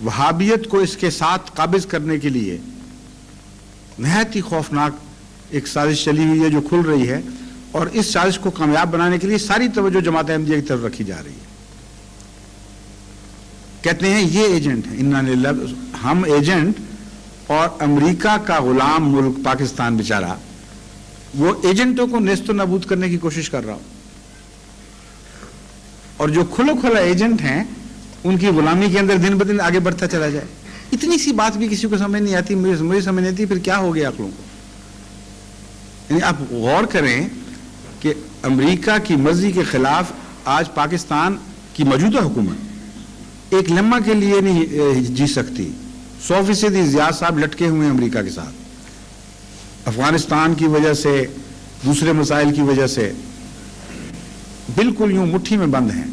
وہابیت کو اس کے ساتھ قابض کرنے کے لیے نہایت ہی خوفناک ایک سازش چلی ہوئی ہے جو کھل رہی ہے، اور اس سازش کو کامیاب بنانے کے لیے ساری توجہ جماعت احمدیہ کی طرف رکھی جا رہی ہے۔ کہتے ہیں یہ ایجنٹ ہیں، انا للہ، ہم ایجنٹ، اور امریکہ کا غلام ملک پاکستان بیچارہ وہ ایجنٹوں کو نیست و نابود کرنے کی کوشش کر رہا ہو، اور جو کھلا ایجنٹ ہیں ان کی غلامی کے اندر دن بدن آگے بڑھتا چلا جائے۔ اتنی سی بات بھی کسی کو سمجھ نہیں آتی، مجھے سمجھ نہیں آتی، پھر کیا ہو گیا عقلوں کو؟ یعنی آپ غور کریں کہ امریکہ کی مرضی کے خلاف آج پاکستان کی موجودہ حکومت ایک لمحہ کے لیے نہیں جی سکتی۔ 100% زیاد صاحب لٹکے ہوئے ہیں امریکہ کے ساتھ، افغانستان کی وجہ سے، دوسرے مسائل کی وجہ سے بالکل یوں مٹھی میں بند ہیں،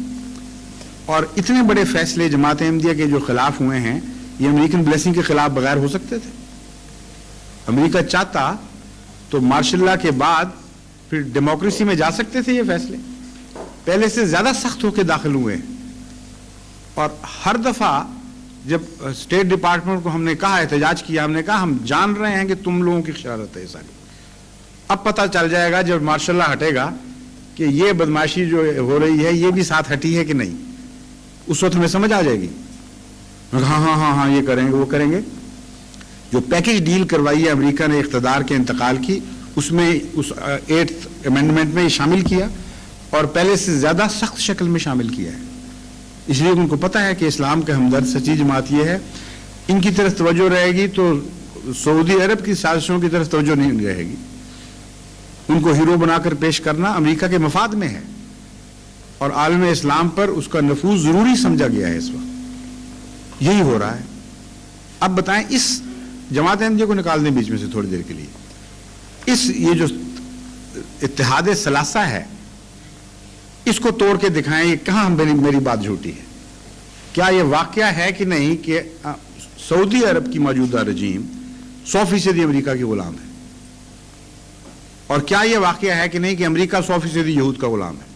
اور اتنے بڑے فیصلے جماعت احمدیہ کے جو خلاف ہوئے ہیں یہ امریکن بلیسنگ کے خلاف بغیر ہو سکتے تھے؟ امریکہ چاہتا تو مارشل لا کے بعد پھر ڈیموکریسی میں جا سکتے تھے۔ یہ فیصلے پہلے سے زیادہ سخت ہو کے داخل ہوئے ہیں، اور ہر دفعہ جب اسٹیٹ ڈپارٹمنٹ کو ہم نے کہا، احتجاج کیا، ہم نے کہا ہم جان رہے ہیں کہ تم لوگوں کی شرارت ہے ساری، اب پتہ چل جائے گا جب مارشل لا ہٹے گا کہ یہ بدماشی جو ہو رہی ہے یہ بھی ساتھ ہٹی ہے کہ نہیں، اس وقت ہمیں سمجھ آ جائے گی۔ ہاں یہ کریں گے، وہ کریں گے۔ جو پیکج ڈیل کروائی ہے امریکہ نے اقتدار کے انتقال کی، اس میں اس 8th امینڈمنٹ میں یہ شامل کیا، اور پہلے سے زیادہ سخت شکل میں شامل کیا ہے، اس لیے ان کو پتہ ہے کہ اسلام کا ہمدرد سچی جماعت یہ ہے، ان کی طرف توجہ رہے گی تو سعودی عرب کی سازشوں کی طرف توجہ نہیں رہے گی۔ ان کو ہیرو بنا کر پیش کرنا امریکہ کے مفاد میں ہے، اور عالم اسلام پر اس کا نفوذ ضروری سمجھا گیا ہے۔ اس وقت یہی ہو رہا ہے۔ اب بتائیں، اس جماعت احمدیہ کو نکال دیں بیچ میں سے تھوڑی دیر کے لیے، یہ جو اتحاد ثلاثہ ہے اس کو توڑ کے دکھائیں، یہ کہاں میری بات جھوٹی ہے؟ کیا یہ واقعہ ہے کہ نہیں کہ سعودی عرب کی موجودہ رجیم 100% امریکہ کی غلام ہے؟ اور کیا یہ واقعہ ہے کہ نہیں کہ امریکہ 100% یہود کا غلام ہے؟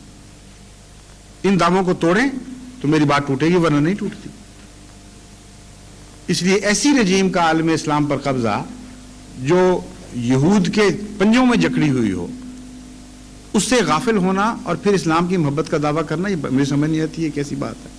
ان دعووں کو توڑیں تو میری بات ٹوٹے گی، ورنہ نہیں ٹوٹتی۔ اس لیے ایسی رجیم کا عالم اسلام پر قبضہ جو یہود کے پنجوں میں جکڑی ہوئی ہو، اس سے غافل ہونا اور پھر اسلام کی محبت کا دعویٰ کرنا، یہ میری سمجھ نہیں آتی ہے کیسی بات ہے۔